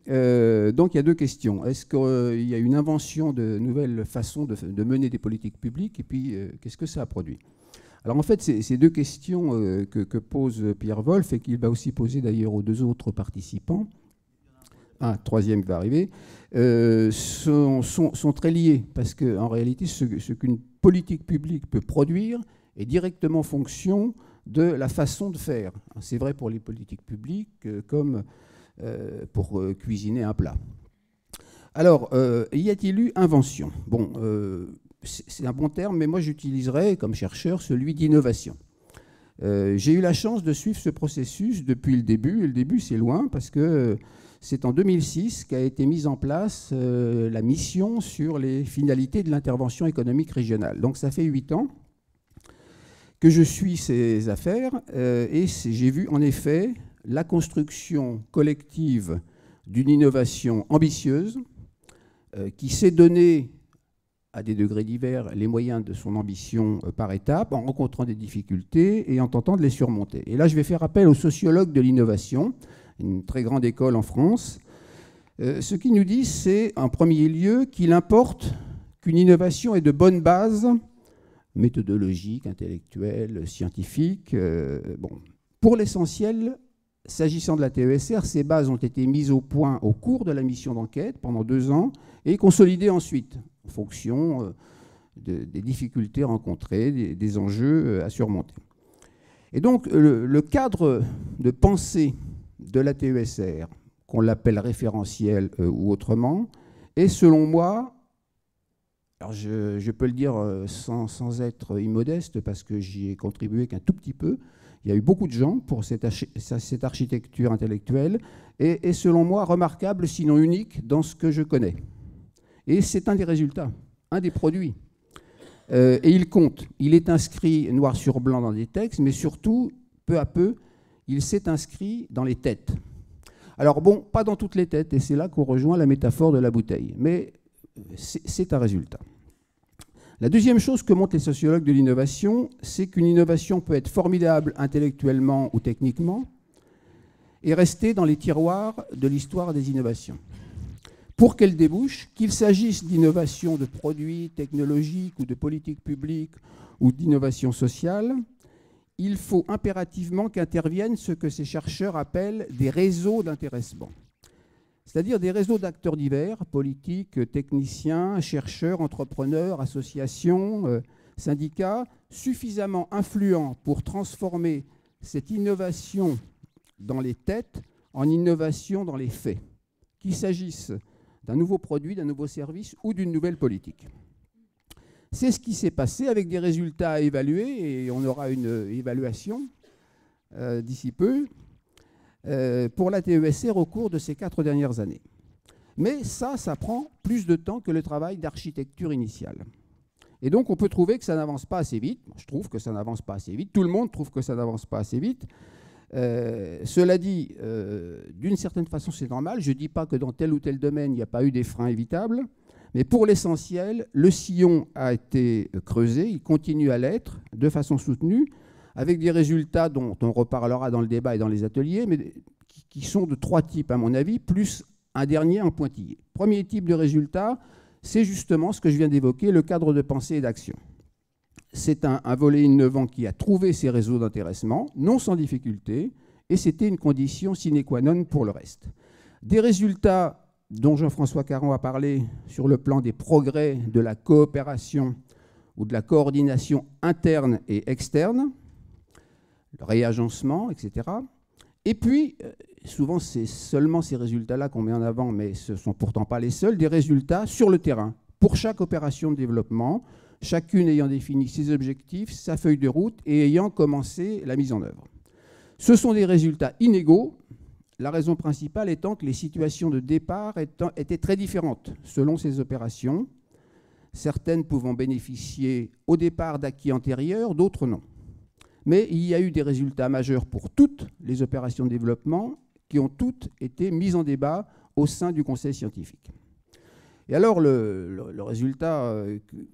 Donc il y a deux questions. Est-ce qu'il y a une invention de nouvelles façons de mener des politiques publiques? Et puis, qu'est-ce que ça a produit? Alors en fait, ces deux questions que pose Pierre Wolf, et qu'il va aussi poser d'ailleurs aux deux autres participants, un troisième va arriver, sont très liées, parce qu'en réalité, ce qu'une politique publique peut produire est directement fonction de la façon de faire. C'est vrai pour les politiques publiques comme pour cuisiner un plat. Alors, y a-t-il eu invention? Bon, c'est un bon terme, mais moi j'utiliserais comme chercheur celui d'innovation. J'ai eu la chance de suivre ce processus depuis le début, et le début c'est loin, parce que c'est en 2006 qu'a été mise en place la mission sur les finalités de l'intervention économique régionale. Donc ça fait 8 ans que je suis ces affaires, et j'ai vu en effet la construction collective d'une innovation ambitieuse qui s'est donnée à des degrés divers les moyens de son ambition par étapes, en rencontrant des difficultés et en tentant de les surmonter. Et là, je vais faire appel aux sociologues de l'innovation, une très grande école en France. Ce qu'ils nous disent, c'est en premier lieu qu'il importe qu'une innovation ait de bonnes bases méthodologiques, intellectuelles, scientifiques. Bon. Pour l'essentiel, s'agissant de la TESR, ces bases ont été mises au point au cours de la mission d'enquête pendant 2 ans et consolidées ensuite en fonction des difficultés rencontrées, des enjeux à surmonter. Et donc, le cadre de pensée de la TESR, qu'on l'appelle référentiel ou autrement, est selon moi, alors je peux le dire sans être immodeste parce que j'y ai contribué qu'un tout petit peu. Il y a eu beaucoup de gens pour cette architecture intellectuelle et selon moi remarquable, sinon unique, dans ce que je connais. Et c'est un des résultats, un des produits. Et il compte. Il est inscrit noir sur blanc dans des textes, mais surtout, peu à peu, il s'est inscrit dans les têtes. Alors bon, pas dans toutes les têtes, et c'est là qu'on rejoint la métaphore de la bouteille. Mais c'est un résultat. La deuxième chose que montrent les sociologues de l'innovation, c'est qu'une innovation peut être formidable intellectuellement ou techniquement et rester dans les tiroirs de l'histoire des innovations. Pour qu'elle débouche, qu'il s'agisse d'innovation de produits technologiques ou de politique publique ou d'innovation sociale, il faut impérativement qu'interviennent ce que ces chercheurs appellent des réseaux d'intéressement. C'est-à-dire des réseaux d'acteurs divers, politiques, techniciens, chercheurs, entrepreneurs, associations, syndicats, suffisamment influents pour transformer cette innovation dans les têtes en innovation dans les faits, qu'il s'agisse d'un nouveau produit, d'un nouveau service ou d'une nouvelle politique. C'est ce qui s'est passé avec des résultats à évaluer, et on aura une évaluation d'ici peu, pour la TESR au cours de ces 4 dernières années. Mais ça prend plus de temps que le travail d'architecture initiale. Et donc on peut trouver que ça n'avance pas assez vite. Je trouve que ça n'avance pas assez vite. Tout le monde trouve que ça n'avance pas assez vite. Cela dit, d'une certaine façon c'est normal. Je ne dis pas que dans tel ou tel domaine il n'y a pas eu des freins évitables. Mais pour l'essentiel, le sillon a été creusé. Il continue à l'être de façon soutenue, avec des résultats dont on reparlera dans le débat et dans les ateliers, mais qui sont de 3 types, à mon avis, plus un dernier en pointillé. Premier type de résultat, c'est justement ce que je viens d'évoquer, le cadre de pensée et d'action. C'est un volet innovant qui a trouvé ses réseaux d'intéressement, non sans difficulté, et c'était une condition sine qua non pour le reste. Des résultats dont Jean-François Caron a parlé sur le plan des progrès de la coopération ou de la coordination interne et externe, le réagencement, etc. Et puis, souvent, c'est seulement ces résultats-là qu'on met en avant, mais ce ne sont pourtant pas les seuls, des résultats sur le terrain, pour chaque opération de développement, chacune ayant défini ses objectifs, sa feuille de route et ayant commencé la mise en œuvre. Ce sont des résultats inégaux, la raison principale étant que les situations de départ étaient très différentes selon ces opérations, certaines pouvant bénéficier au départ d'acquis antérieurs, d'autres non. Mais il y a eu des résultats majeurs pour toutes les opérations de développement qui ont toutes été mises en débat au sein du conseil scientifique. Et alors, le résultat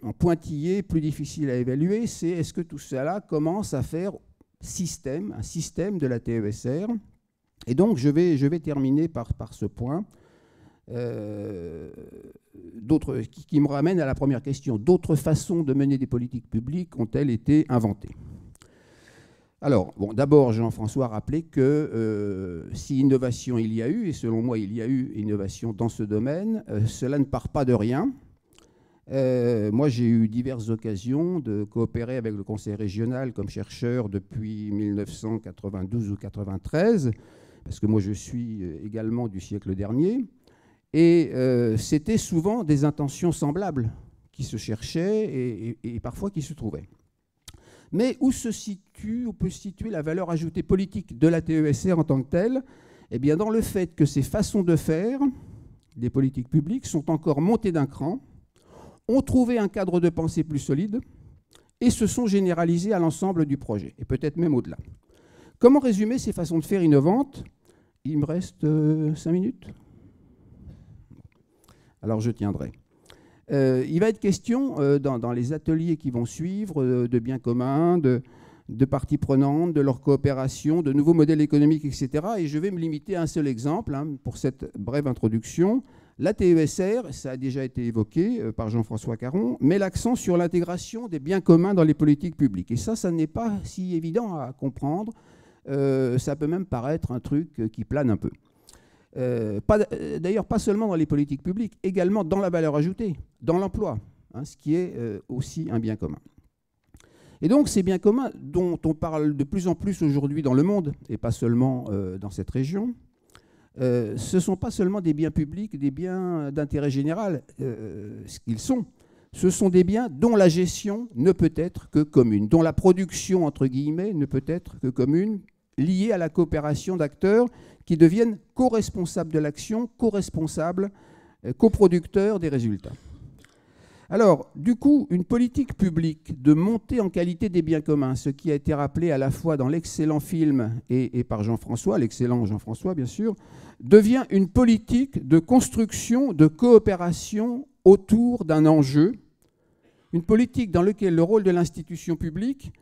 en pointillé, plus difficile à évaluer, c'est est-ce que tout cela commence à faire un système de la TESR. Et donc, je vais terminer par ce point. qui me ramène à la première question. D'autres façons de mener des politiques publiques ont-elles été inventées? Alors, bon, d'abord, Jean-François rappelait que si innovation il y a eu, et selon moi il y a eu innovation dans ce domaine, cela ne part pas de rien. Moi, j'ai eu diverses occasions de coopérer avec le Conseil régional comme chercheur depuis 1992 ou 1993, parce que moi je suis également du siècle dernier, et c'était souvent des intentions semblables qui se cherchaient et parfois qui se trouvaient. Mais où peut se situer la valeur ajoutée politique de la TESR en tant que telle? Eh bien, dans le fait que ces façons de faire des politiques publiques sont encore montées d'un cran, ont trouvé un cadre de pensée plus solide et se sont généralisées à l'ensemble du projet, et peut-être même au-delà. Comment résumer ces façons de faire innovantes? Il me reste 5 minutes. Alors je tiendrai. Il va être question, dans les ateliers qui vont suivre, de biens communs, de parties prenantes, de leur coopération, de nouveaux modèles économiques, etc. Et je vais me limiter à un seul exemple pour cette brève introduction. La TESR, ça a déjà été évoqué par Jean-François Caron, met l'accent sur l'intégration des biens communs dans les politiques publiques. Et ça n'est pas si évident à comprendre. Ça peut même paraître un truc qui plane un peu. D'ailleurs, pas seulement dans les politiques publiques, également dans la valeur ajoutée, dans l'emploi, ce qui est aussi un bien commun. Et donc, ces biens communs dont on parle de plus en plus aujourd'hui dans le monde, et pas seulement dans cette région, ce ne sont pas seulement des biens publics, des biens d'intérêt général, ce qu'ils sont. Ce sont des biens dont la gestion ne peut être que commune, dont la production, entre guillemets, ne peut être que commune, liée à la coopération d'acteurs qui deviennent co-responsables de l'action, co-responsables, coproducteurs des résultats. Alors, du coup, une politique publique de montée en qualité des biens communs, ce qui a été rappelé à la fois dans l'excellent film et par Jean-François, l'excellent Jean-François bien sûr, devient une politique de construction, de coopération autour d'un enjeu, une politique dans laquelle le rôle de l'institution publique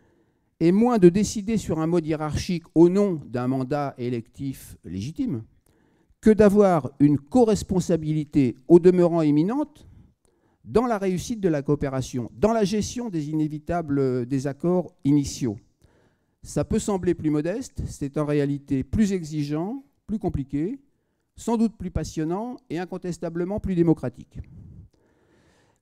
est moins de décider sur un mode hiérarchique au nom d'un mandat électif légitime que d'avoir une co-responsabilité au demeurant éminente dans la réussite de la coopération, dans la gestion des inévitables désaccords initiaux. Ça peut sembler plus modeste, c'est en réalité plus exigeant, plus compliqué, sans doute plus passionnant et incontestablement plus démocratique.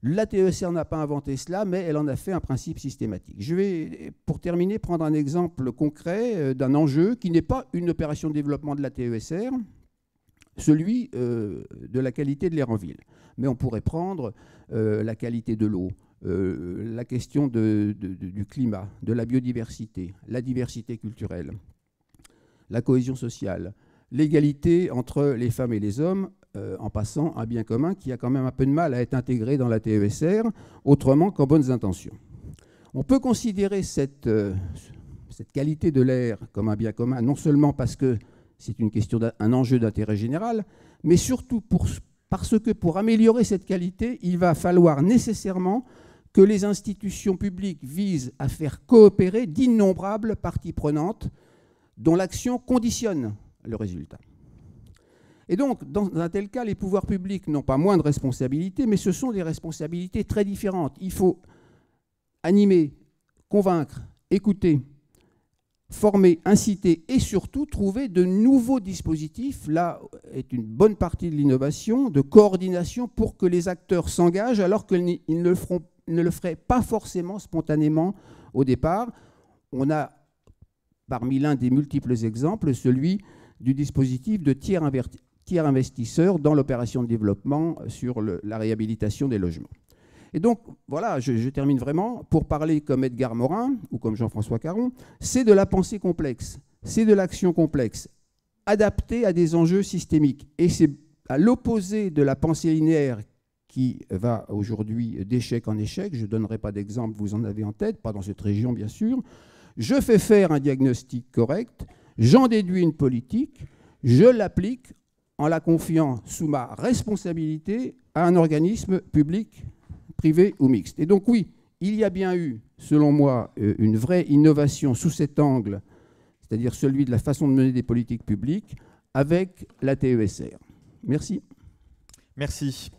La TESR n'a pas inventé cela, mais elle en a fait un principe systématique. Je vais, pour terminer, prendre un exemple concret d'un enjeu qui n'est pas une opération de développement de la TESR, celui de la qualité de l'air en ville. Mais on pourrait prendre la qualité de l'eau, la question du climat, de la biodiversité, la diversité culturelle, la cohésion sociale, l'égalité entre les femmes et les hommes, en passant un bien commun qui a quand même un peu de mal à être intégré dans la TESR, autrement qu'en bonnes intentions. On peut considérer cette qualité de l'air comme un bien commun, non seulement parce que c'est une question un enjeu d'intérêt général, mais surtout parce que pour améliorer cette qualité, il va falloir nécessairement que les institutions publiques visent à faire coopérer d'innombrables parties prenantes dont l'action conditionne le résultat. Et donc, dans un tel cas, les pouvoirs publics n'ont pas moins de responsabilités, mais ce sont des responsabilités très différentes. Il faut animer, convaincre, écouter, former, inciter et surtout trouver de nouveaux dispositifs. Là est une bonne partie de l'innovation, de coordination pour que les acteurs s'engagent alors qu'ils ne le feraient pas forcément spontanément au départ. On a, parmi l'un des multiples exemples, celui du dispositif de tiers investisseurs dans l'opération de développement sur la réhabilitation des logements. Et donc, voilà, je termine vraiment, pour parler comme Edgar Morin ou comme Jean-François Caron, c'est de la pensée complexe, c'est de l'action complexe, adaptée à des enjeux systémiques. Et c'est à l'opposé de la pensée linéaire qui va aujourd'hui d'échec en échec. Je ne donnerai pas d'exemple, vous en avez en tête, pas dans cette région bien sûr. Je fais faire un diagnostic correct, j'en déduis une politique, je l'applique en la confiant sous ma responsabilité à un organisme public, privé ou mixte. Et donc oui, il y a bien eu, selon moi, une vraie innovation sous cet angle, c'est-à-dire celui de la façon de mener des politiques publiques, avec la TESR. Merci. Merci.